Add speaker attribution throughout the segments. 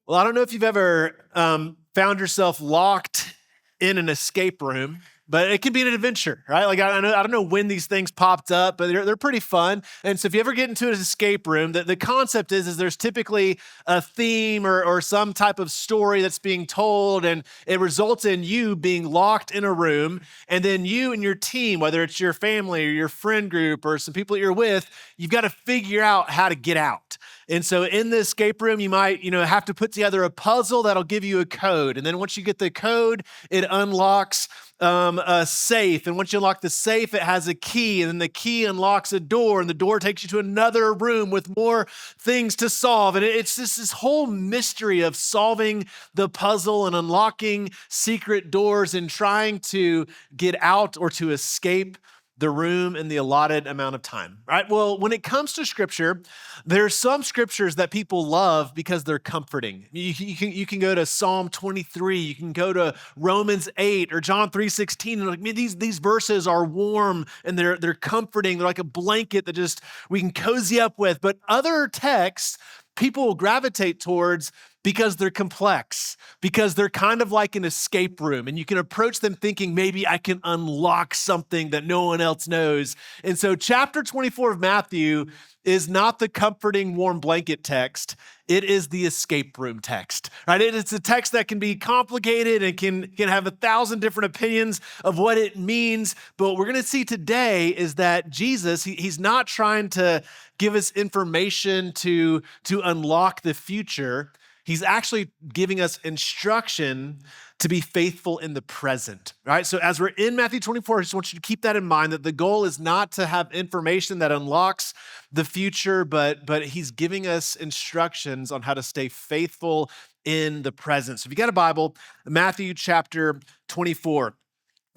Speaker 1: Well, I don't know if you've ever found yourself locked in an escape room, but it can be an adventure, right? Like I don't know when these things popped up, but they're pretty fun. And so if you ever get into an escape room, the concept is there's typically a theme or some type of story that's being told, and it results in you being locked in a room, and then you and your team, whether it's your family or your friend group or some people that you're with, you've got to figure out how to get out. And so in the escape room, you might, have to put together a puzzle that'll give you a code. And then once you get the code, it unlocks a safe. And once you unlock the safe, it has a key. And then the key unlocks a door, and the door takes you to another room with more things to solve. And it's just this whole mystery of solving the puzzle and unlocking secret doors and trying to get out or to escape the room in the allotted amount of time, right? Well, when it comes to scripture, there's some scriptures that people love because they're comforting. You can go to Psalm 23, you can go to Romans 8 or John 3:16, and like, man, these verses are warm and they're comforting. They're like a blanket that just we can cozy up with. But other texts people will gravitate towards because they're complex, because they're kind of like an escape room, and you can approach them thinking, maybe I can unlock something that no one else knows. And so chapter 24 of Matthew is not the comforting warm blanket text. It is the escape room text, right? It's a text that can be complicated and can have 1,000 different opinions of what it means. But what we're going to see today is that Jesus, he's not trying to give us information to unlock the future. He's actually giving us instruction to be faithful in the present, right? So as we're in Matthew 24, I just want you to keep that in mind, that the goal is not to have information that unlocks the future, but he's giving us instructions on how to stay faithful in the present. So if you got a Bible, Matthew chapter 24.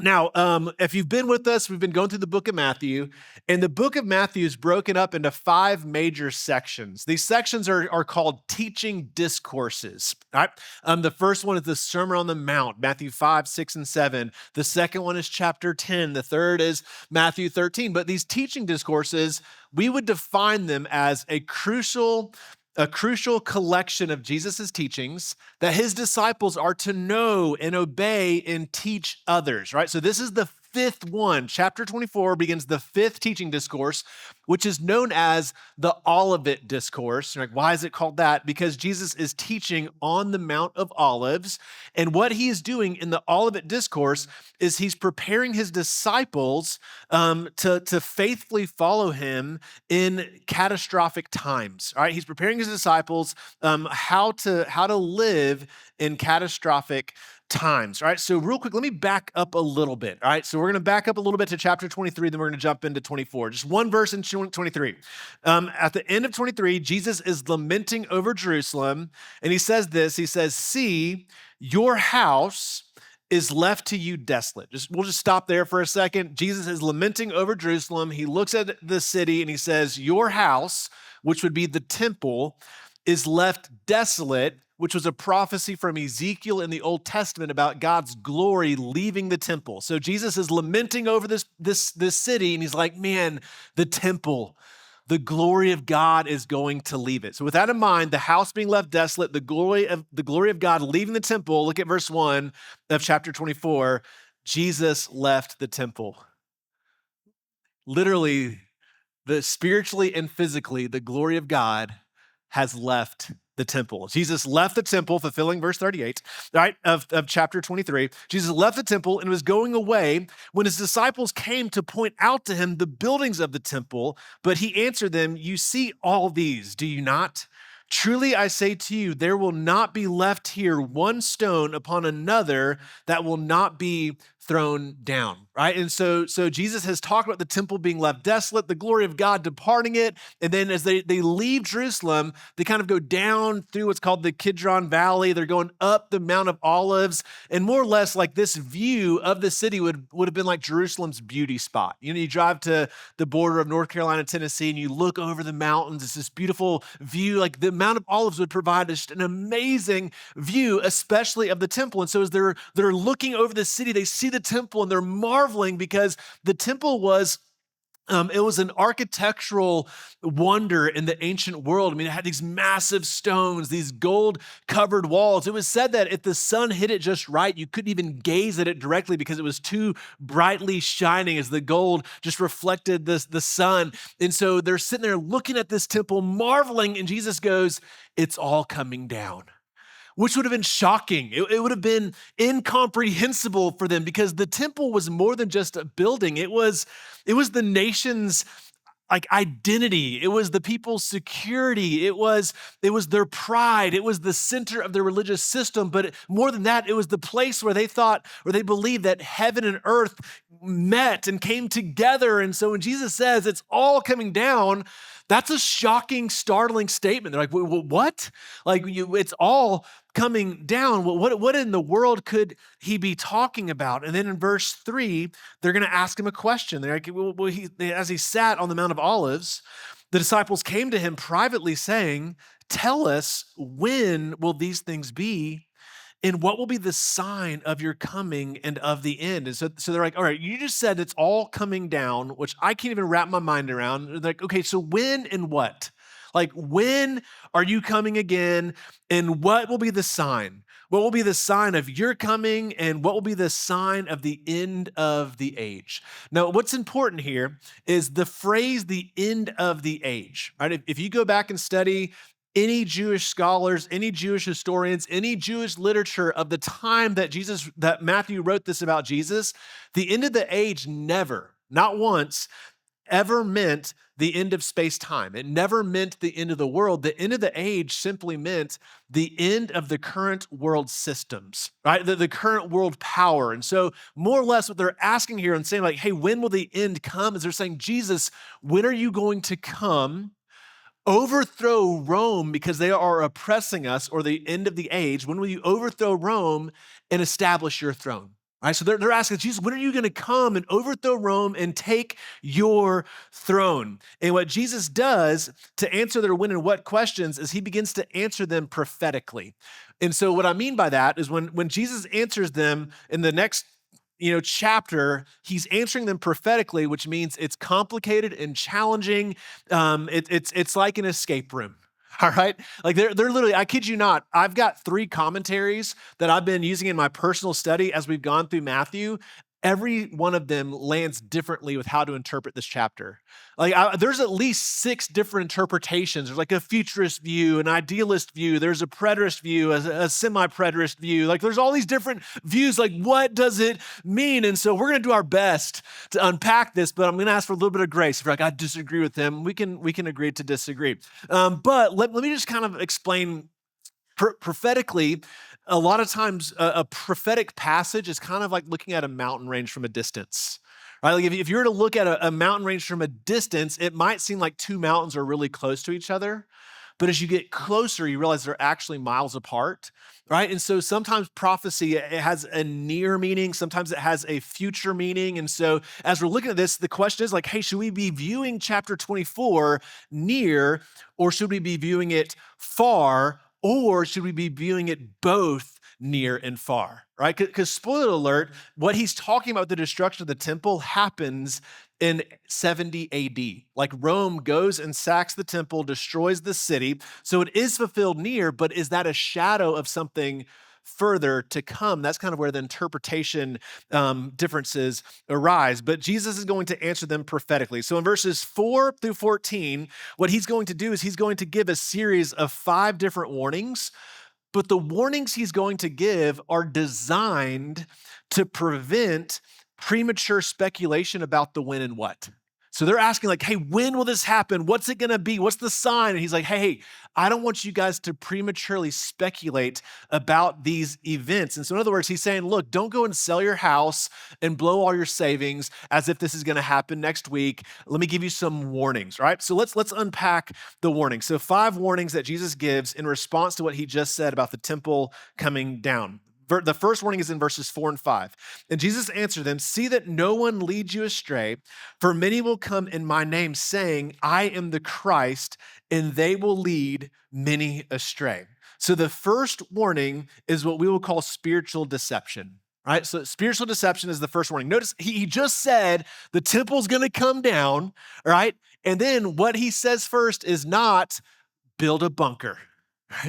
Speaker 1: Now, if you've been with us, we've been going through the book of Matthew, and the book of Matthew is broken up into 5 major sections. These sections are called teaching discourses, right? The first one is the Sermon on the Mount, Matthew 5, 6, and 7. The second one is chapter 10. The third is Matthew 13. But these teaching discourses, we would define them as a crucial collection of Jesus' teachings that his disciples are to know and obey and teach others, right? So this is the 5th one. Chapter 24 begins the 5th teaching discourse, which is known as the Olivet Discourse. You're like, why is it called that? Because Jesus is teaching on the Mount of Olives, and what he is doing in the Olivet Discourse is he's preparing his disciples to faithfully follow him in catastrophic times. All right, he's preparing his disciples how to live in catastrophic times. All right, so real quick, let me back up a little bit. All right, so we're going to back up a little bit to chapter 23, then we're going to jump into 24. Just one verse in 23. At the end of 23, Jesus is lamenting over Jerusalem, and he says this. He says, "See, your house is left to you desolate." We'll just stop there for a second. Jesus is lamenting over Jerusalem. He looks at the city and he says, your house, which would be the temple, is left desolate, which was a prophecy from Ezekiel in the Old Testament about God's glory leaving the temple. So Jesus is lamenting over this city, and he's like, man, the temple, the glory of God is going to leave it. So with that in mind, the house being left desolate, the glory of God leaving the temple, look at verse 1 of chapter 24. Jesus left the temple. Literally, spiritually and physically, the glory of God has left the temple. Jesus left the temple, fulfilling verse 38, right, of chapter 23. Jesus left the temple and was going away when his disciples came to point out to him the buildings of the temple, but he answered them, you see all these, do you not? Truly I say to you, there will not be left here one stone upon another that will not be thrown down, right? And so Jesus has talked about the temple being left desolate, the glory of God departing it, and then as they leave Jerusalem, they kind of go down through what's called the Kidron Valley. They're going up the Mount of Olives, and more or less like this view of the city would have been like Jerusalem's beauty spot. You know, you drive to the border of North Carolina, Tennessee, and you look over the mountains. It's this beautiful view. Like the Mount of Olives would provide just an amazing view, especially of the temple. And so as they're looking over the city, they see the temple and they're marveling because the temple was It was an architectural wonder in the ancient world. I mean, it had these massive stones, these gold-covered walls. It was said that if the sun hit it just right, you couldn't even gaze at it directly because it was too brightly shining as the gold just reflected the sun. And so they're sitting there looking at this temple, marveling, and Jesus goes, "It's all coming down." Which would have been shocking. It would have been incomprehensible for them because the temple was more than just a building. It was the nation's like identity. It was the people's security. It was their pride. It was the center of their religious system. But more than that, it was the place where they thought or they believed that heaven and earth met and came together. And so when Jesus says it's all coming down, that's a shocking, startling statement. They're like, what? Like, it's all coming down. What in the world could he be talking about? And then in verse 3, they're going to ask him a question. They're like, as he sat on the Mount of Olives, the disciples came to him privately saying, "Tell us, when will these things be? And what will be the sign of your coming and of the end?" And so they're like, "All right, you just said it's all coming down," which I can't even wrap my mind around. They're like, "Okay, so when and what? Like, when are you coming again? And what will be the sign? What will be the sign of your coming? And what will be the sign of the end of the age?" Now, what's important here is the phrase, the end of the age, right? If you go back and study any Jewish scholars, any Jewish historians, any Jewish literature of the time that Matthew wrote this about Jesus, the end of the age never, not once, ever meant the end of space-time. It never meant the end of the world. The end of the age simply meant the end of the current world systems, right? The current world power. And so more or less what they're asking here and saying like, "Hey, when will the end come?" is they're saying, "Jesus, when are you going to come, overthrow Rome because they are oppressing us, or the end of the age? When will you overthrow Rome and establish your throne?" Right? So they're asking, "Jesus, when are you going to come and overthrow Rome and take your throne?" And what Jesus does to answer their when and what questions is he begins to answer them prophetically. And so what I mean by that is when Jesus answers them in the next chapter, he's answering them prophetically, which means it's complicated and challenging. It's like an escape room. All right. Like they're literally, I kid you not, I've got 3 commentaries that I've been using in my personal study as we've gone through Matthew. Every one of them lands differently with how to interpret this chapter. Like there's at least 6 different interpretations. There's like a futurist view, an idealist view. There's a preterist view, a semi-preterist view. Like there's all these different views. Like what does it mean? And so we're going to do our best to unpack this, but I'm going to ask for a little bit of grace. If you're like, "I disagree with them," we can agree to disagree. But let me just kind of explain prophetically. A lot of times a prophetic passage is kind of like looking at a mountain range from a distance, right? Like if you were to look at a mountain range from a distance, it might seem like 2 mountains are really close to each other. But as you get closer, you realize they're actually miles apart, right? And so sometimes prophecy, it has a near meaning. Sometimes it has a future meaning. And so as we're looking at this, the question is like, hey, should we be viewing chapter 24 near, or should we be viewing it far, or should we be viewing it both near and far, right? Because spoiler alert, what he's talking about, the destruction of the temple, happens in 70 AD. Like Rome goes and sacks the temple, destroys the city. So it is fulfilled near, but is that a shadow of something further to come? That's kind of where the interpretation differences arise. But Jesus is going to answer them prophetically. So in verses 4 through 14, what he's going to do is he's going to give a series of 5 different warnings. But the warnings he's going to give are designed to prevent premature speculation about the when and what. So they're asking like, "Hey, when will this happen? What's it going to be? What's the sign?" And he's like, hey, I don't want you guys to prematurely speculate about these events. And so in other words, he's saying, look, don't go and sell your house and blow all your savings as if this is going to happen next week. Let me give you some warnings, right? So let's unpack the warnings. So 5 warnings that Jesus gives in response to what he just said about the temple coming down. The first warning is in verses 4 and 5. And Jesus answered them, "See that no one leads you astray, for many will come in my name saying, 'I am the Christ,' and they will lead many astray." So the first warning is what we will call spiritual deception. All right, so spiritual deception is the first warning. Notice he just said the temple's gonna come down, all right? And then what he says first is not build a bunker.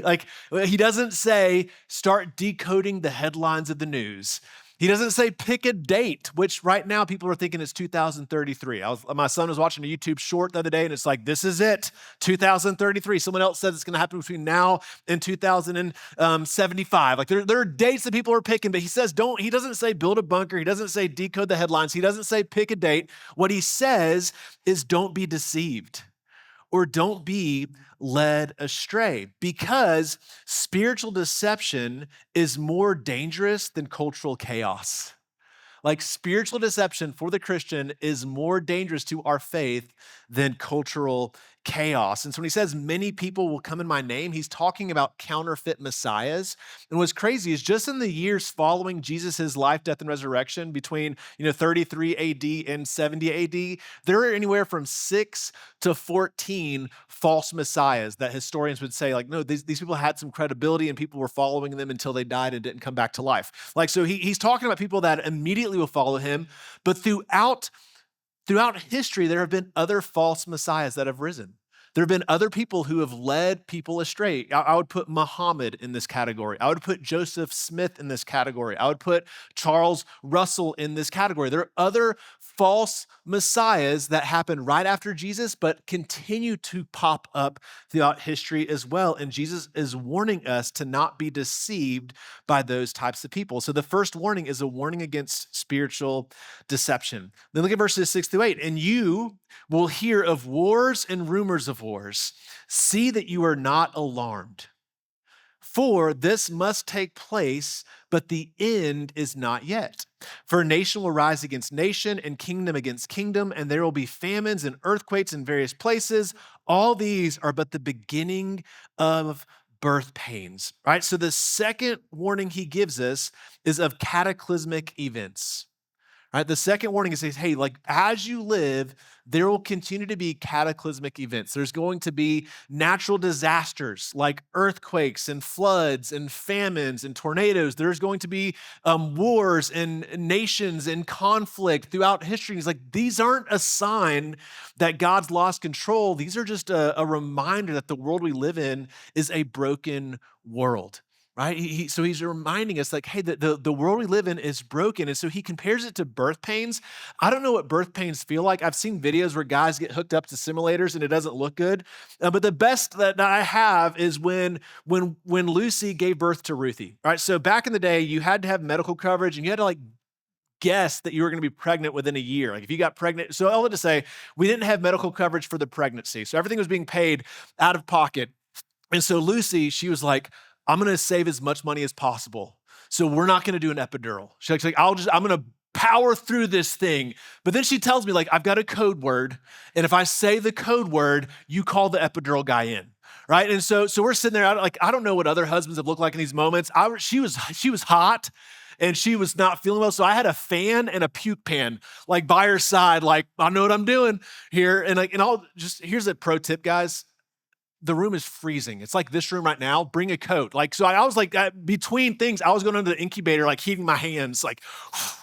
Speaker 1: Like, he doesn't say start decoding the headlines of the news. He doesn't say pick a date, which right now people are thinking it's 2033. My son was watching a YouTube short the other day, and it's like, this is it, 2033. Someone else says it's going to happen between now and 2075. Like, there are dates that people are picking, but he doesn't say build a bunker. He doesn't say decode the headlines. He doesn't say pick a date. What he says is don't be deceived, or don't be led astray, because spiritual deception is more dangerous than cultural chaos. Like, spiritual deception for the Christian is more dangerous to our faith than cultural chaos. And so when he says many people will come in my name, he's talking about counterfeit messiahs. And what's crazy is just in the years following Jesus' life, death, and resurrection between 33 AD and 70 AD, there are anywhere from 6 to 14 false messiahs that historians would say, like, no, these people had some credibility and people were following them until they died and didn't come back to life. Like, so he's talking about people that immediately will follow him, but throughout history, there have been other false messiahs that have risen. There have been other people who have led people astray. I would put Muhammad in this category. I would put Joseph Smith in this category. I would put Charles Russell in this category. There are other false messiahs that happened right after Jesus, but continue to pop up throughout history as well. And Jesus is warning us to not be deceived by those types of people. So the first warning is a warning against spiritual deception. Then look at verses 6-8. And you will hear of wars and rumors of wars. See that you are not alarmed. For this must take place, but the end is not yet. For nation will rise against nation and kingdom against kingdom, and there will be famines and earthquakes in various places. All these are but the beginning of birth pains, right? So the second warning he gives us is of cataclysmic events. Right? The second warning is, hey, like, as you live, there will continue to be cataclysmic events. There's going to be natural disasters like earthquakes and floods and famines and tornadoes. There's going to be wars and nations and conflict throughout history. He's like, these aren't a sign that God's lost control. These are just a reminder that the world we live in is a broken world. Right? So he's reminding us, like, hey, the world we live in is broken. And so he compares it to birth pains. I don't know what birth pains feel like. I've seen videos where guys get hooked up to simulators and it doesn't look good. But the best that I have is when Lucy gave birth to Ruthie. Right? So back in the day, you had to have medical coverage and you had to, like, guess that you were going to be pregnant within a year. Like, if you got pregnant, so all to say, we didn't have medical coverage for the pregnancy. So everything was being paid out of pocket. And so Lucy, she was like, I'm going to save as much money as possible. So we're not going to do an epidural. She's like, I'm going to power through this thing. But then she tells me, like, I've got a code word. And if I say the code word, you call the epidural guy in. Right. And so we're sitting there, I don't know what other husbands have looked like in these moments. She was hot and she was not feeling well. So I had a fan and a puke pan, like, by her side. Like, I know what I'm doing here. And here's a pro tip, guys. The room is freezing. It's like this room right now. Bring a coat. Like, so I was like, between things, I was going into the incubator, like heating my hands, like,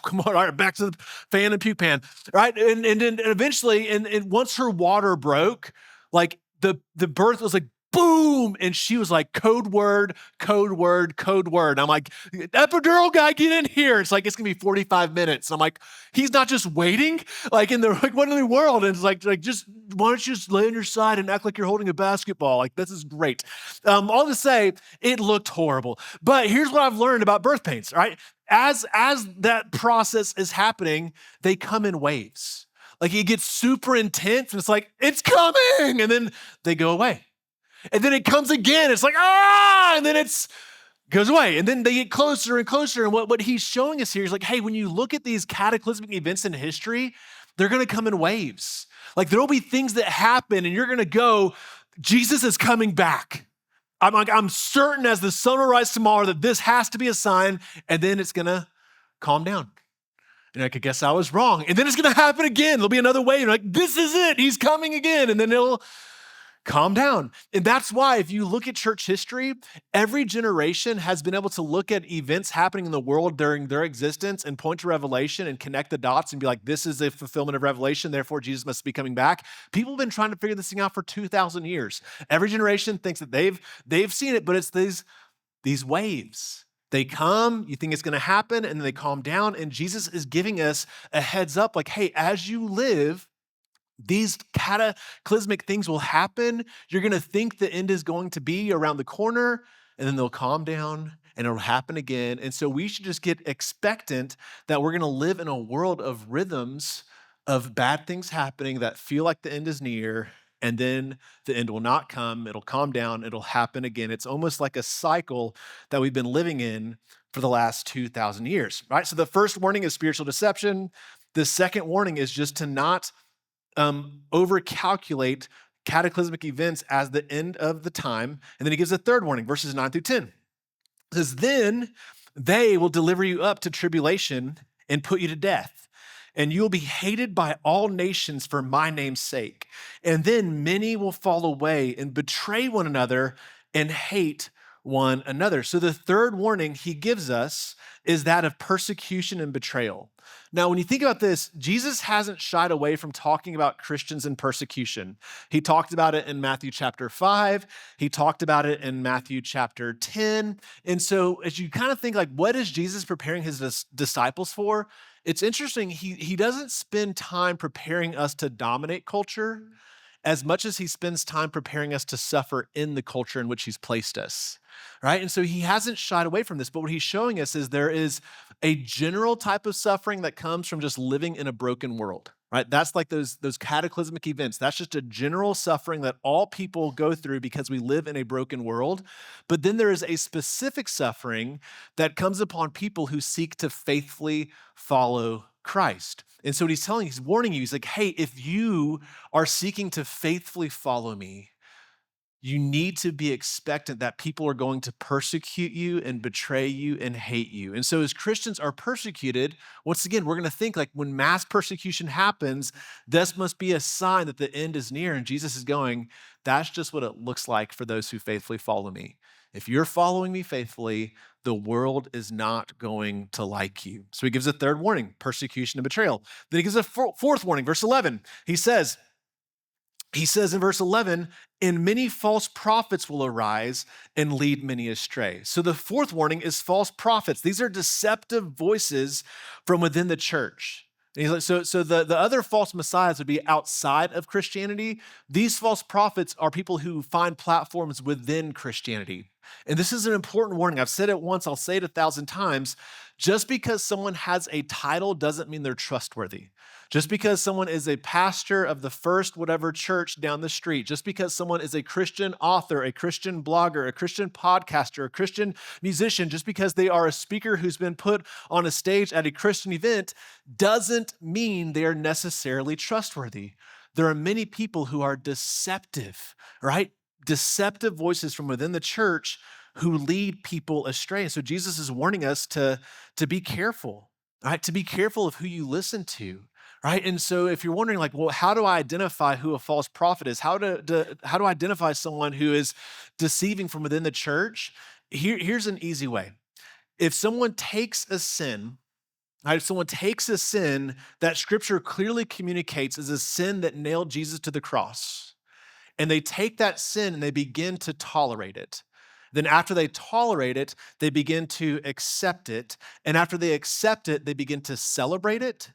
Speaker 1: come on, all right, back to the fan and puke pan, right? And then eventually, and once her water broke, like the birth was like, boom. And she was like, code word, code word, code word. I'm like, epidural guy, get in here. It's like, it's gonna be 45 minutes. And I'm like, he's not just waiting, like, in the, like, what in the world? And it's like, just, why don't you just lay on your side and act like you're holding a basketball? Like, this is great. All to say, it looked horrible. But here's what I've learned about birth pains, right? As that process is happening, they come in waves. Like, it gets super intense and it's like, it's coming. And then they go away. And then it comes again. It's like, and then it goes away. And then they get closer and closer. And what he's showing us here is like, hey, when you look at these cataclysmic events in history, they're going to come in waves. Like, there'll be things that happen and you're going to go, Jesus is coming back. I'm certain as the sun will rise tomorrow that this has to be a sign. And then it's going to calm down. And I could guess I was wrong. And then it's going to happen again. There'll be another wave. Like, this is it. He's coming again. And then it'll calm down. And that's why if you look at church history, every generation has been able to look at events happening in the world during their existence and point to Revelation and connect the dots and be like, this is a fulfillment of Revelation, therefore Jesus must be coming back. People have been trying to figure this thing out for 2,000 years. Every generation thinks that they've seen it, but it's these waves. They come, you think it's going to happen, and then they calm down. And Jesus is giving us a heads up like, hey, as you live, these cataclysmic things will happen. You're going to think the end is going to be around the corner, and then they'll calm down and it'll happen again. And so we should just get expectant that we're going to live in a world of rhythms of bad things happening that feel like the end is near, and then the end will not come. It'll calm down. It'll happen again. It's almost like a cycle that we've been living in for the last 2,000 years, right? So the first warning is spiritual deception. The second warning is just to not overcalculate cataclysmic events as the end of the time. And then he gives a third warning, verses 9 through 10. It says, then they will deliver you up to tribulation and put you to death, and you will be hated by all nations for my name's sake. And then many will fall away and betray one another and hate one another. So the third warning he gives us is that of persecution and betrayal. Now, when you think about this, Jesus hasn't shied away from talking about Christians and persecution. He talked about it in Matthew chapter 5. He talked about it in Matthew chapter 10. And so as you kind of think like, what is Jesus preparing his disciples for? It's interesting. He doesn't spend time preparing us to dominate culture as much as he spends time preparing us to suffer in the culture in which he's placed us, right? And so he hasn't shied away from this, but what he's showing us is there is a general type of suffering that comes from just living in a broken world, right? That's like those cataclysmic events. That's just a general suffering that all people go through because we live in a broken world. But then there is a specific suffering that comes upon people who seek to faithfully follow Christ. And so what he's telling you, he's warning you, he's like, hey, if you are seeking to faithfully follow me, you need to be expectant that people are going to persecute you and betray you and hate you. And so as Christians are persecuted, once again, we're going to think like when mass persecution happens, this must be a sign that the end is near. And Jesus is going, that's just what it looks like for those who faithfully follow me. If you're following me faithfully, the world is not going to like you. So he gives a third warning, persecution and betrayal. Then he gives a fourth warning, verse 11. He says in verse 11, and many false prophets will arise and lead many astray. So the fourth warning is false prophets. These are deceptive voices from within the church. And he's like, so the other false messiahs would be outside of Christianity. These false prophets are people who find platforms within Christianity. And this is an important warning. I've said it once, I'll say it 1,000 times. Just because someone has a title doesn't mean they're trustworthy. Just because someone is a pastor of the first whatever church down the street, just because someone is a Christian author, a Christian blogger, a Christian podcaster, a Christian musician, just because they are a speaker who's been put on a stage at a Christian event, doesn't mean they are necessarily trustworthy. There are many people who are deceptive, right? Deceptive voices from within the church who lead people astray. And so Jesus is warning us to be careful, right? To be careful of who you listen to, right? And so if you're wondering like, well, how do I identify who a false prophet is? How do I identify someone who is deceiving from within the church? Here's an easy way. If someone takes a sin, right, if someone takes a sin that scripture clearly communicates is a sin that nailed Jesus to the cross, and they take that sin and they begin to tolerate it. Then after they tolerate it, they begin to accept it. And after they accept it, they begin to celebrate it,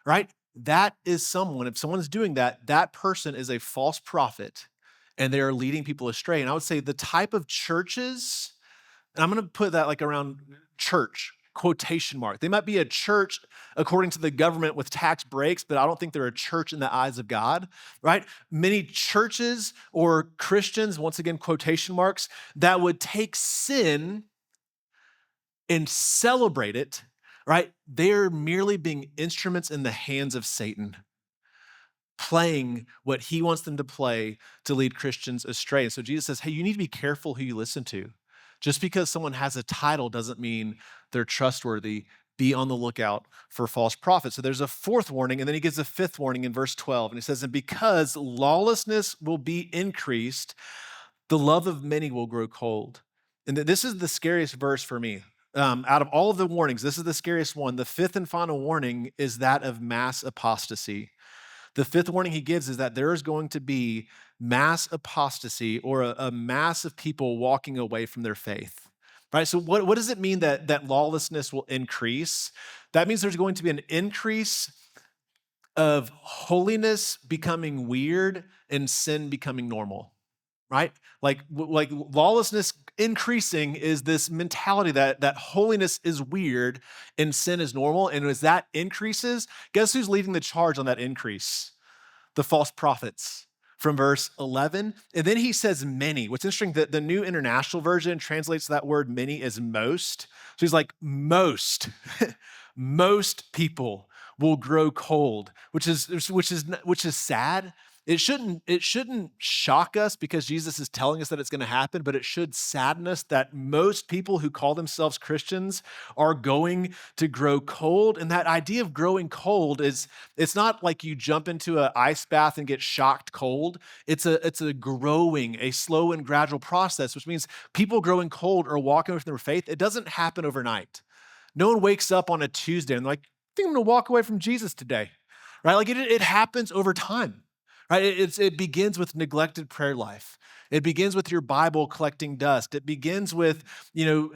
Speaker 1: right? That is someone, if someone's doing that, that person is a false prophet and they are leading people astray. And I would say the type of churches, and I'm going to put that like around church, quotation mark. They might be a church according to the government with tax breaks, but I don't think they're a church in the eyes of God, right? Many churches or Christians, once again, quotation marks, that would take sin and celebrate it, right? They're merely being instruments in the hands of Satan, playing what he wants them to play to lead Christians astray. And so Jesus says, hey, you need to be careful who you listen to. Just because someone has a title doesn't mean they're trustworthy. be on the lookout for false prophets. So there's a fourth warning, and then he gives a fifth warning in verse 12. And he says, and because lawlessness will be increased, the love of many will grow cold. And this is the scariest verse for me. Out of all of the warnings, this is the scariest one. The fifth and final warning is that of mass apostasy. The fifth warning he gives is that there is going to be mass apostasy, or a mass of people walking away from their faith. Right? So what does it mean that lawlessness will increase? That means there's going to be an increase of holiness becoming weird and sin becoming normal. Right? Like lawlessness increasing is this mentality that holiness is weird and sin is normal. And as that increases, guess who's leading the charge on that increase? The false prophets, from verse 11. And then he says many. What's interesting, the New International Version translates that word many as most. So he's like, most, most people will grow cold, which is sad. It shouldn't shock us because Jesus is telling us that it's going to happen, but it should sadden us that most people who call themselves Christians are going to grow cold. And that idea of growing cold it's not like you jump into an ice bath and get shocked cold. It's a growing, a slow and gradual process, which means people growing cold or walking away from their faith, it doesn't happen overnight. No one wakes up on a Tuesday and like, I think I'm going to walk away from Jesus today, right? Like it happens over time. Right? It begins with neglected prayer life. It begins with your Bible collecting dust. It begins with,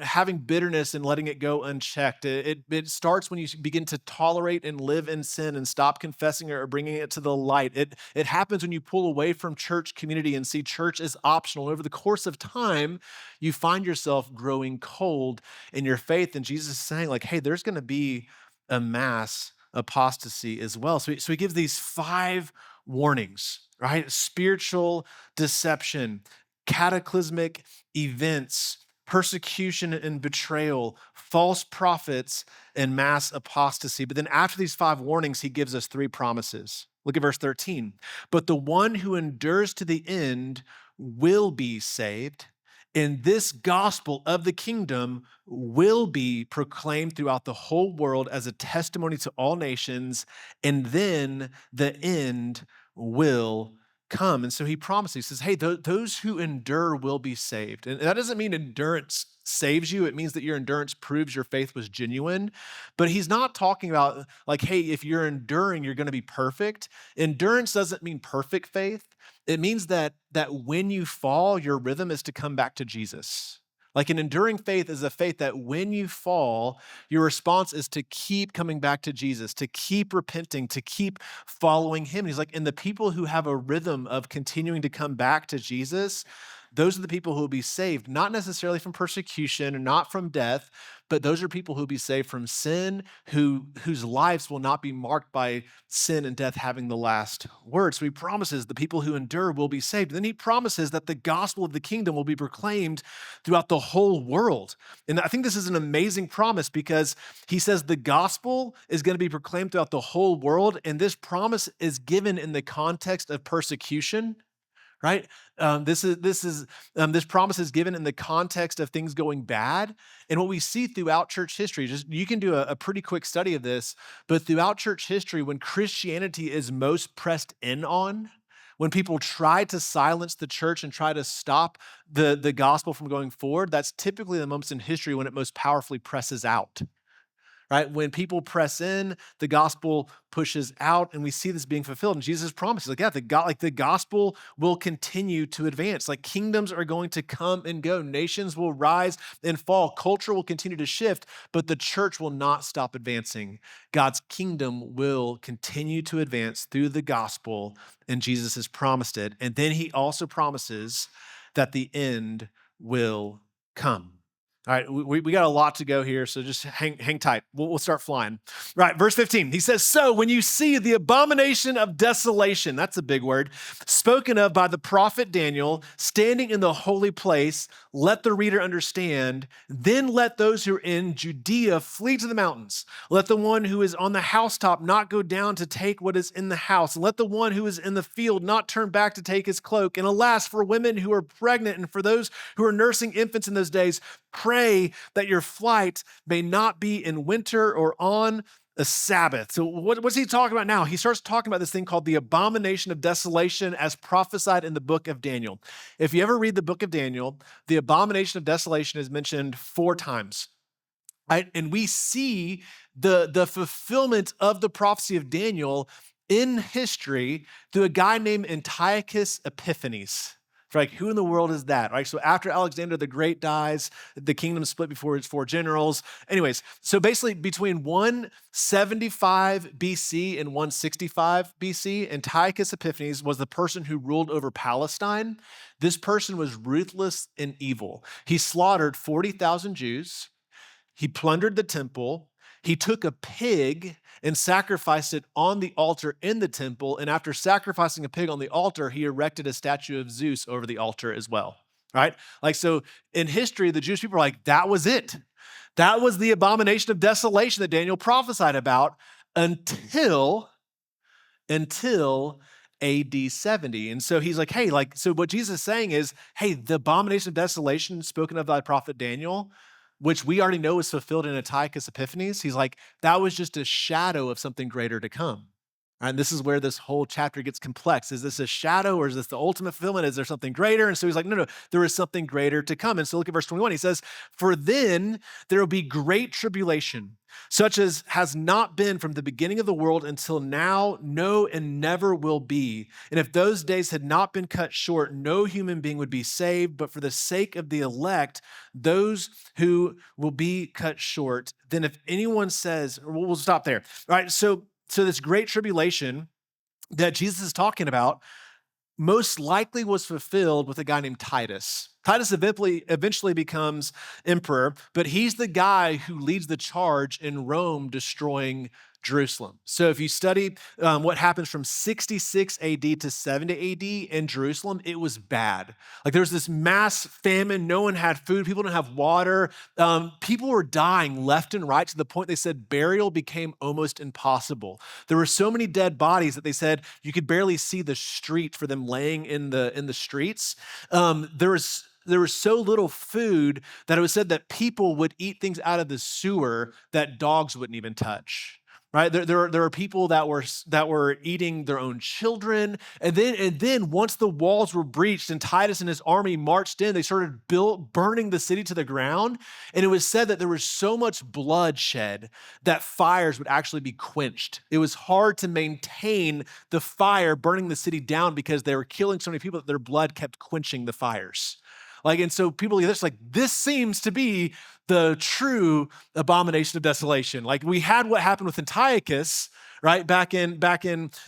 Speaker 1: having bitterness and letting it go unchecked. It starts when you begin to tolerate and live in sin and stop confessing it or bringing it to the light. It happens when you pull away from church community and see church as optional. Over the course of time, you find yourself growing cold in your faith. And Jesus is saying, like, hey, there's going to be a mass apostasy as well. So he gives these 5 warnings, right? Spiritual deception, cataclysmic events, persecution and betrayal, false prophets, and mass apostasy. But then after these 5 warnings, he gives us 3 promises. Look at verse 13. But the one who endures to the end will be saved, and this gospel of the kingdom will be proclaimed throughout the whole world as a testimony to all nations, and then the end will come. And so he promises, he says, hey, those who endure will be saved. And that doesn't mean endurance saves you. It means that your endurance proves your faith was genuine. But he's not talking about like, hey, if you're enduring, you're going to be perfect. Endurance doesn't mean perfect faith. It means that when you fall, your rhythm is to come back to Jesus. Like an enduring faith is a faith that when you fall, your response is to keep coming back to Jesus, to keep repenting, to keep following him. And he's like, and the people who have a rhythm of continuing to come back to Jesus, those are the people who will be saved, not necessarily from persecution and not from death, but those are people who will be saved from sin, whose lives will not be marked by sin and death having the last word. So he promises the people who endure will be saved. And then he promises that the gospel of the kingdom will be proclaimed throughout the whole world. And I think this is an amazing promise because he says the gospel is going to be proclaimed throughout the whole world. And this promise is given in the context of persecution. Right? This promise is given in the context of things going bad. And what we see throughout church history, just you can do a pretty quick study of this, but throughout church history, when Christianity is most pressed in on, when people try to silence the church and try to stop the gospel from going forward, that's typically the moments in history when it most powerfully presses out. Right? When people press in, the gospel pushes out, and we see this being fulfilled. And Jesus promises, the gospel will continue to advance. Like kingdoms are going to come and go. Nations will rise and fall. Culture will continue to shift, but the church will not stop advancing. God's kingdom will continue to advance through the gospel, and Jesus has promised it. And then he also promises that the end will come. All right, we got a lot to go here, so just hang tight. We'll start flying. Right, verse 15, he says, so when you see the abomination of desolation, that's a big word, spoken of by the prophet Daniel, standing in the holy place, let the reader understand, then let those who are in Judea flee to the mountains. Let the one who is on the housetop not go down to take what is in the house. Let the one who is in the field not turn back to take his cloak. And alas, for women who are pregnant and for those who are nursing infants in those days, Pray that your flight may not be in winter or on a Sabbath. So what's he talking about now? He starts talking about this thing called the abomination of desolation as prophesied in the book of Daniel. If you ever read the book of Daniel, the abomination of desolation is mentioned 4 times. Right? And we see the fulfillment of the prophecy of Daniel in history through a guy named Antiochus Epiphanes. For like, who in the world is that? Right? So after Alexander the Great dies, the kingdom split before its 4 generals. Anyways, so basically between 175 BC and 165 BC, Antiochus Epiphanes was the person who ruled over Palestine. This person was ruthless and evil. He slaughtered 40,000 Jews. He plundered the temple. He took a pig and sacrificed it on the altar in the temple. And after sacrificing a pig on the altar, he erected a statue of Zeus over the altar as well. Right? Like, so in history, the Jewish people are like, that was it. That was the abomination of desolation that Daniel prophesied about until AD 70. And so he's like, hey, like, so what Jesus is saying is, hey, the abomination of desolation spoken of by prophet Daniel, which we already know is fulfilled in Antiochus Epiphanes, he's like, that was just a shadow of something greater to come. And this is where this whole chapter gets complex. Is this a shadow or is this the ultimate fulfillment? Is there something greater? And so he's like, no, there is something greater to come. And so look at verse 21. He says, for then there will be great tribulation, such as has not been from the beginning of the world until now, no, and never will be. And if those days had not been cut short, no human being would be saved. But for the sake of the elect, those who will be cut short, then if anyone says, we'll stop there. All right, so this great tribulation that Jesus is talking about most likely was fulfilled with a guy named Titus. Titus eventually becomes emperor, but he's the guy who leads the charge in Rome destroying Jerusalem. So if you study what happens from 66 AD to 70 AD in Jerusalem, it was bad. Like there was this mass famine. No one had food. People didn't have water. People were dying left and right to the point they said burial became almost impossible. There were so many dead bodies that they said you could barely see the street for them laying in the streets. There was so little food that it was said that people would eat things out of the sewer that dogs wouldn't even touch. Right? There are people that were eating their own children. And then once the walls were breached and Titus and his army marched in, they started burning the city to the ground. And it was said that there was so much bloodshed that fires would actually be quenched. It was hard to maintain the fire burning the city down because they were killing so many people that their blood kept quenching the fires. Like, and so people are just like, this seems to be the true abomination of desolation. Like we had what happened with Antiochus, right? Back in the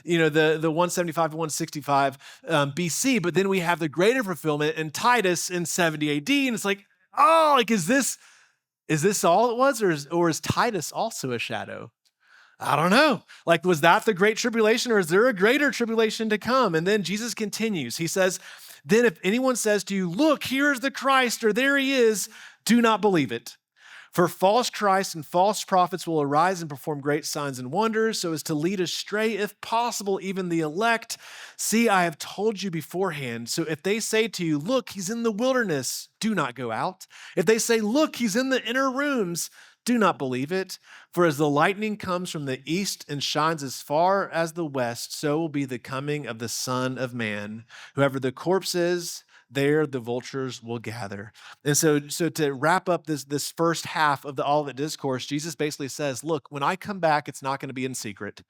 Speaker 1: 175 to 165 BC, but then we have the greater fulfillment in Titus in 70 AD. And it's like, oh, like, is this all it was? Or is Titus also a shadow? I don't know. Like, was that the great tribulation or is there a greater tribulation to come? And then Jesus continues. He says, then if anyone says to you, look, here's the Christ, or there he is, do not believe it. For false Christs and false prophets will arise and perform great signs and wonders so as to lead astray, if possible, even the elect. See, I have told you beforehand. So if they say to you, look, he's in the wilderness, do not go out. If they say, look, he's in the inner rooms, do not believe it. For as the lightning comes from the east and shines as far as the west, so will be the coming of the Son of Man. Whoever the corpse is, there the vultures will gather. And so to wrap up this first half of the Olivet Discourse, Jesus basically says, look, when I come back, it's not going to be in secret.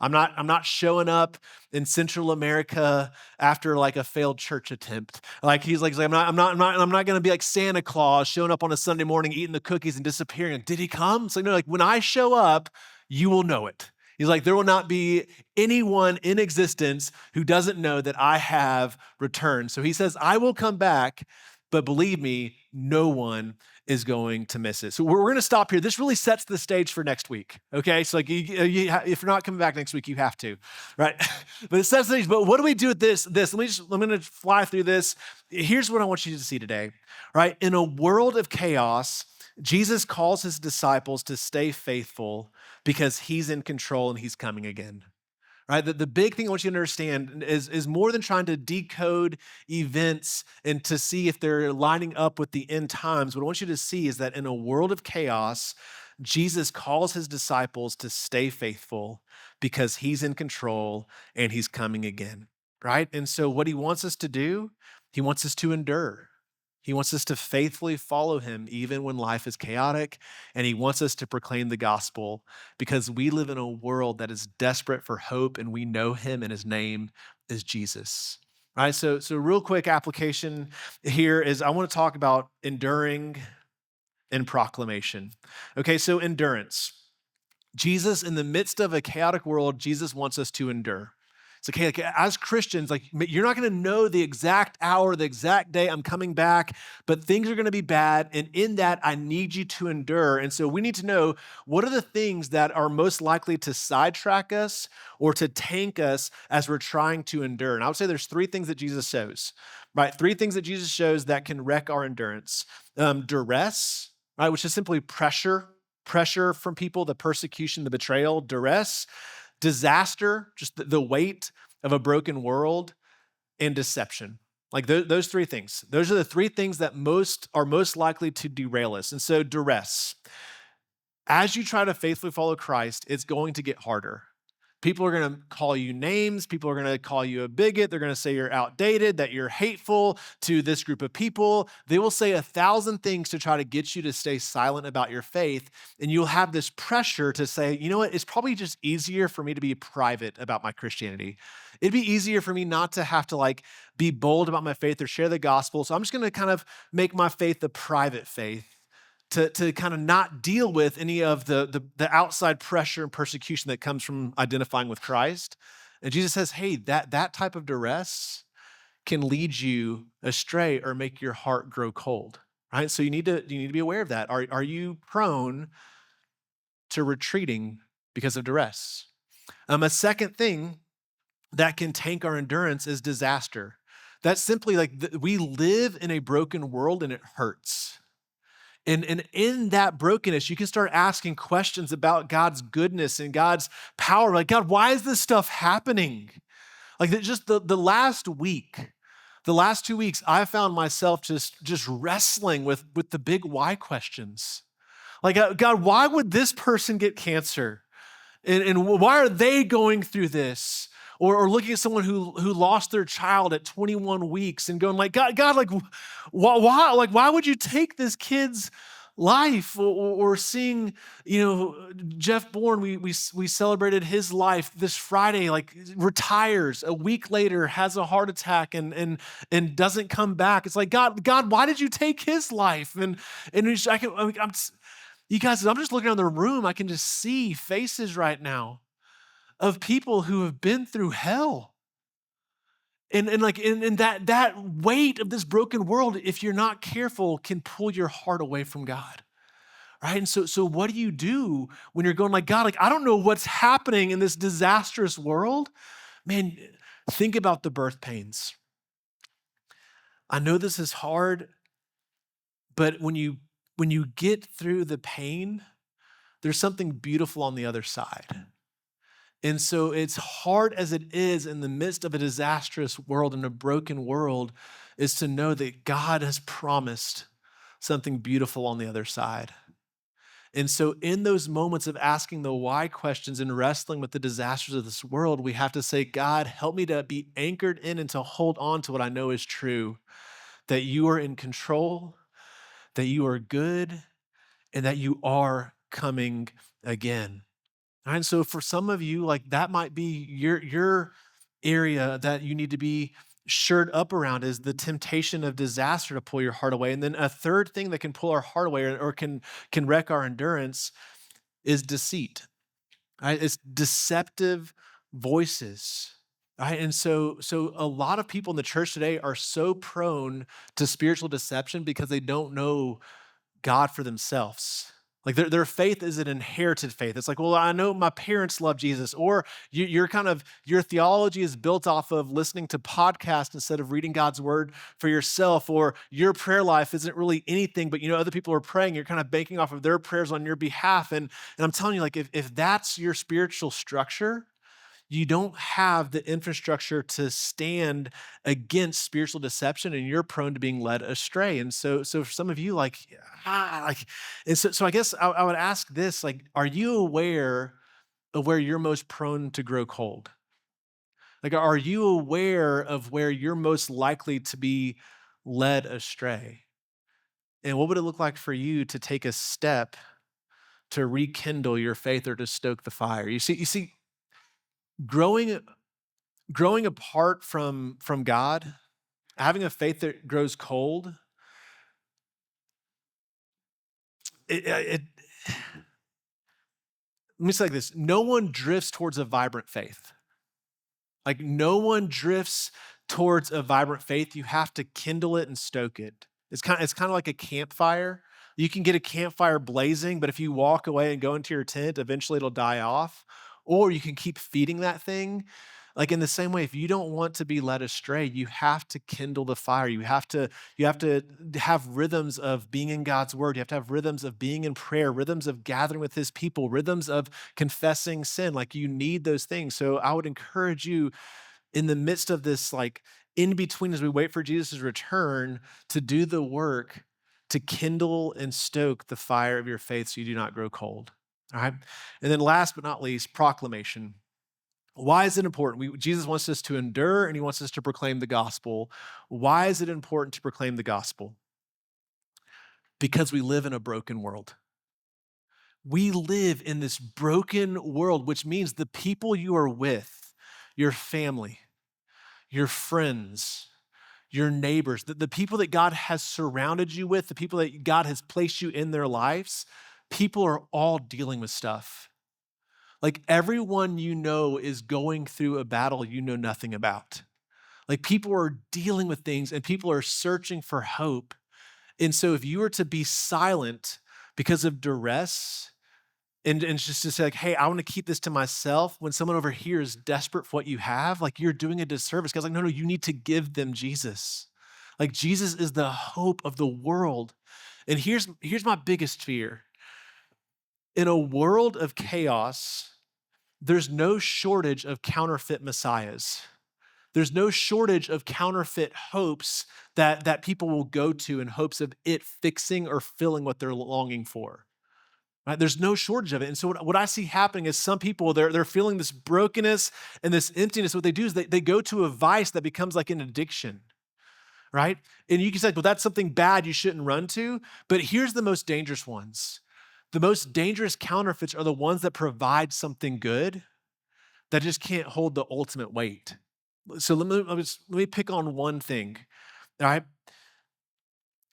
Speaker 1: I'm not showing up in Central America after like a failed church attempt. Like he's like I'm not going to be like Santa Claus showing up on a Sunday morning, eating the cookies and disappearing. Did he come? It's like, no, like when I show up, you will know it. He's like, there will not be anyone in existence who doesn't know that I have returned. So he says, I will come back, but believe me, no one is going to miss it. So we're going to stop here. This really sets the stage for next week. Okay. So like if you're not coming back next week, you have to, right? But it sets the stage. But what do we do with this? I'm going to fly through this. Here's what I want you to see today, right? In a world of chaos, Jesus calls his disciples to stay faithful because he's in control and he's coming again. right? The big thing I want you to understand is more than trying to decode events and to see if they're lining up with the end times. What I want you to see is that in a world of chaos, Jesus calls his disciples to stay faithful because he's in control and he's coming again, right? And so what he wants us to do, he wants us to endure. He wants us to faithfully follow him even when life is chaotic, and he wants us to proclaim the gospel because we live in a world that is desperate for hope, and we know him, and his name is Jesus. Right? So real quick application here is I want to talk about enduring and proclamation. Okay, so endurance. Jesus, in the midst of a chaotic world, Jesus wants us to endure. It's okay, like as Christians, like you're not going to know the exact hour, the exact day I'm coming back, but things are going to be bad. And in that, I need you to endure. And so we need to know what are the things that are most likely to sidetrack us or to tank us as we're trying to endure. And I would say there's three things that Jesus shows, right? Three things that Jesus shows that can wreck our endurance. Duress, right, which is simply pressure from people, the persecution, the betrayal, duress, disaster, just the weight of a broken world, and deception. Like those three things. Those are the three things that are most likely to derail us. And so duress. As you try to faithfully follow Christ, it's going to get harder. People are going to call you names. People are going to call you a bigot. They're going to say you're outdated, that you're hateful to this group of people. They will say 1,000 things to try to get you to stay silent about your faith. And you'll have this pressure to say, you know what? It's probably just easier for me to be private about my Christianity. It'd be easier for me not to have to like be bold about my faith or share the gospel. So I'm just going to kind of make my faith a private faith, to kind of not deal with any of the outside pressure and persecution that comes from identifying with Christ. And Jesus says, hey, that type of duress can lead you astray or make your heart grow cold, right? So you need to be aware of that. Are you prone to retreating because of duress? A second thing that can tank our endurance is disaster. That's simply like we live in a broken world and it hurts. And in that brokenness, you can start asking questions about God's goodness and God's power. Like, God, why is this stuff happening? Like just the last week, the last 2 weeks, I found myself just wrestling with the big why questions. Like, God, why would this person get cancer? And why are they going through this? Or looking at someone who lost their child at 21 weeks and going like, God, like, why would you take this kid's life? Or seeing, Jeff Bourne, we celebrated his life this Friday, like retires a week later, has a heart attack and doesn't come back. It's like, God, why did you take his life? And you guys, I'm just looking around the room, I can just see faces right now of people who have been through hell. And that weight of this broken world, if you're not careful, can pull your heart away from God. Right? And so what do you do when you're going like, God, like, I don't know what's happening in this disastrous world? Man, think about the birth pains. I know this is hard, but when you get through the pain, there's something beautiful on the other side. And so it's hard as it is in the midst of a disastrous world and a broken world, is to know that God has promised something beautiful on the other side. And so in those moments of asking the why questions and wrestling with the disasters of this world, we have to say, God, help me to be anchored in and to hold on to what I know is true, that you are in control, that you are good, and that you are coming again. And so for some of you, like that might be your area that you need to be shirred up around, is the temptation of disaster to pull your heart away. And then a third thing that can pull our heart away or can wreck our endurance is deceit. Right? It's deceptive voices. Right? And so a lot of people in the church today are so prone to spiritual deception because they don't know God for themselves. Like their faith is an inherited faith. It's like, well, I know my parents love Jesus, or your theology is built off of listening to podcasts instead of reading God's word for yourself, or your prayer life isn't really anything, but other people are praying. You're kind of banking off of their prayers on your behalf. And I'm telling you, like if that's your spiritual structure, you don't have the infrastructure to stand against spiritual deception, and you're prone to being led astray. And so for some of you, and so I guess I would ask this, like, are you aware of where you're most prone to grow cold? Like, are you aware of where you're most likely to be led astray? And what would it look like for you to take a step to rekindle your faith or to stoke the fire? You see, growing growing apart from God, having a faith that grows cold, it let me say like this: no one drifts towards a vibrant faith. Like, no one drifts towards a vibrant faith. You have to kindle it and stoke it. It's kind of like a campfire. You can get a campfire blazing, but if you walk away and go into your tent, eventually it'll die off. Or you can keep feeding that thing. Like, in the same way, if you don't want to be led astray, you have to kindle the fire. You have to have rhythms of being in God's word. You have to have rhythms of being in prayer, rhythms of gathering with his people, rhythms of confessing sin. Like, you need those things. So I would encourage you, in the midst of this, like, in between, as we wait for Jesus' return, to do the work to kindle and stoke the fire of your faith so you do not grow cold. All right. And then last but not least, proclamation. Why is it important? Jesus wants us to endure, and he wants us to proclaim the gospel. Why is it important to proclaim the gospel? Because we live in a broken world. We live in this broken world, which means the people you are with, your family, your friends, your neighbors, the people that God has surrounded you with, the people that God has placed you in their lives, people are all dealing with stuff. Like, everyone you know is going through a battle you know nothing about. Like, people are dealing with things and people are searching for hope. And so if you were to be silent because of duress and just to say, like, hey, I want to keep this to myself when someone over here is desperate for what you have, like, you're doing a disservice. God's like, no, you need to give them Jesus. Like, Jesus is the hope of the world. And here's my biggest fear. In a world of chaos, there's no shortage of counterfeit messiahs. There's no shortage of counterfeit hopes that people will go to in hopes of it fixing or filling what they're longing for. Right? There's no shortage of it. And so what I see happening is some people, they're feeling this brokenness and this emptiness. What they do is they go to a vice that becomes like an addiction, right? And you can say, well, that's something bad you shouldn't run to. But here's the most dangerous ones. The most dangerous counterfeits are the ones that provide something good that just can't hold the ultimate weight. So let me pick on one thing. All right.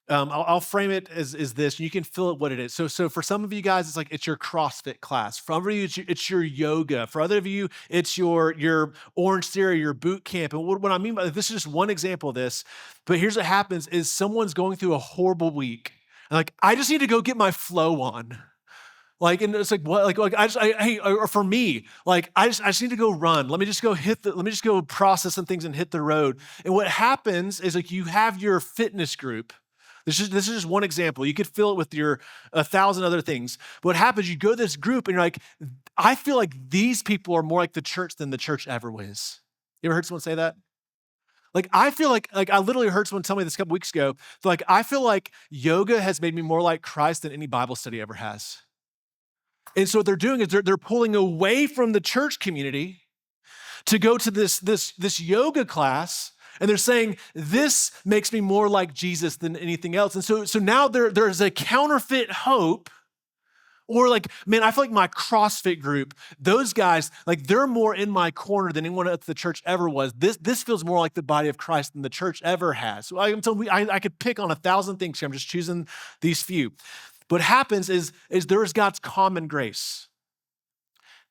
Speaker 1: I'll frame it as this. You can feel it what it is. So for some of you guys, it's like it's your CrossFit class. For other of you, it's your yoga. For other of you, it's your Orange Theory, your boot camp. And what I mean by this is just one example of this. But here's what happens: is someone's going through a horrible week, and like, I just need to go get my flow on. Like, and it's like, what? Or for me, like, I just need to go run. Let me just go process some things and hit the road. And what happens is, like, you have your fitness group. This is just one example. You could fill it with your 1,000 other things. But what happens, you go to this group and you're like, I feel like these people are more like the church than the church ever was. You ever heard someone say that? Like, I feel like I literally heard someone tell me this a couple weeks ago. Like, I feel like yoga has made me more like Christ than any Bible study ever has. And so what they're doing is they're pulling away from the church community to go to this yoga class, and they're saying, this makes me more like Jesus than anything else. And so now there's a counterfeit hope. Or like, man, I feel like my CrossFit group, those guys, like, they're more in my corner than anyone at the church ever was. This feels more like the body of Christ than the church ever has. So I could pick on 1,000 things here. I'm just choosing these few. What happens is there is God's common grace.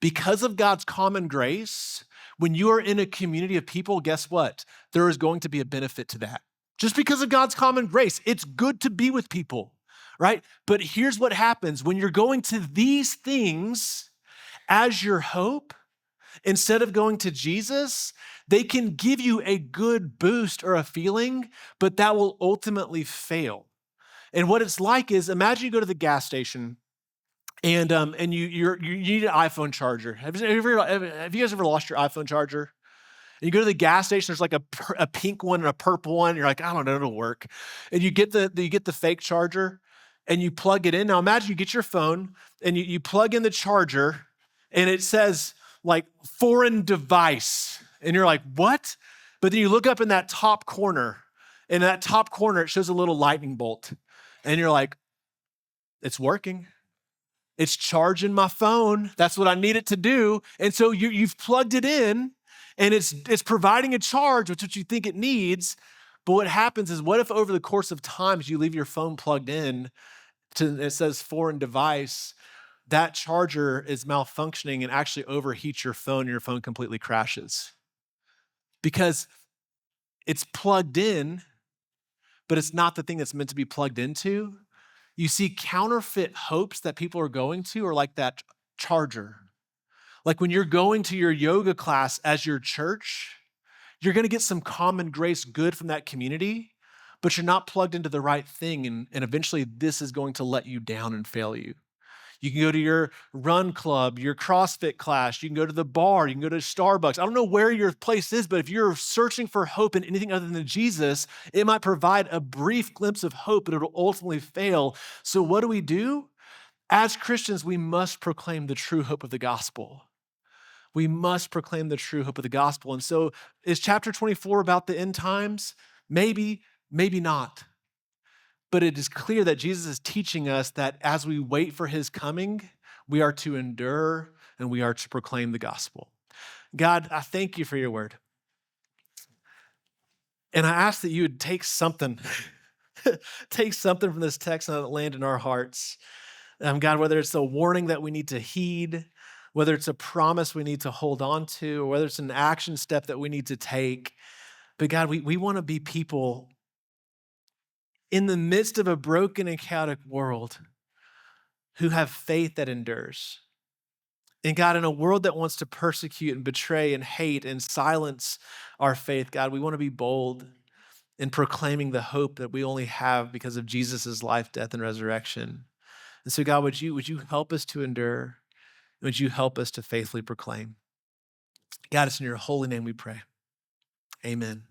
Speaker 1: Because of God's common grace, when you are in a community of people, guess what? There is going to be a benefit to that. Just because of God's common grace, it's good to be with people, right? But here's what happens. When you're going to these things as your hope, instead of going to Jesus, they can give you a good boost or a feeling, but that will ultimately fail. And what it's like is, imagine you go to the gas station And you need an iPhone charger. Have you guys ever lost your iPhone charger? And you go to the gas station, there's like a pink one and a purple one. You're like, I don't know, it'll work. And you get the fake charger and you plug it in. Now imagine you get your phone and you plug in the charger and it says like foreign device. And you're like, what? But then you look up in that top corner, and in that top corner, it shows a little lightning bolt. And you're like, it's working. It's charging my phone. That's what I need it to do. And so you've plugged it in and it's providing a charge, which is what you think it needs. But what happens is, what if over the course of times you leave your phone plugged in it says foreign device, that charger is malfunctioning and actually overheats your phone and your phone completely crashes because it's plugged in, but it's not the thing that's meant to be plugged into. You see, counterfeit hopes that people are going to are like that charger. Like when you're going to your yoga class as your church, you're going to get some common grace good from that community, but you're not plugged into the right thing. And eventually this is going to let you down and fail you. You can go to your run club, your CrossFit class. You can go to the bar. You can go to Starbucks. I don't know where your place is, but if you're searching for hope in anything other than Jesus, it might provide a brief glimpse of hope, but it'll ultimately fail. So what do? As Christians, we must proclaim the true hope of the gospel. We must proclaim the true hope of the gospel. And so is chapter 24 about the end times? Maybe, maybe not. But it is clear that Jesus is teaching us that as we wait for his coming, we are to endure and we are to proclaim the gospel. God, I thank you for your word. And I ask that you would take something, take something from this text and let it land in our hearts. God, whether it's a warning that we need to heed, whether it's a promise we need to hold on to, or whether it's an action step that we need to take. But God, we want to be people in the midst of a broken and chaotic world who have faith that endures. And God, in a world that wants to persecute and betray and hate and silence our faith, God, we want to be bold in proclaiming the hope that we only have because of Jesus' life, death, and resurrection. And so, God, would you help us to endure? Would you help us to faithfully proclaim? God, it's in your holy name we pray. Amen.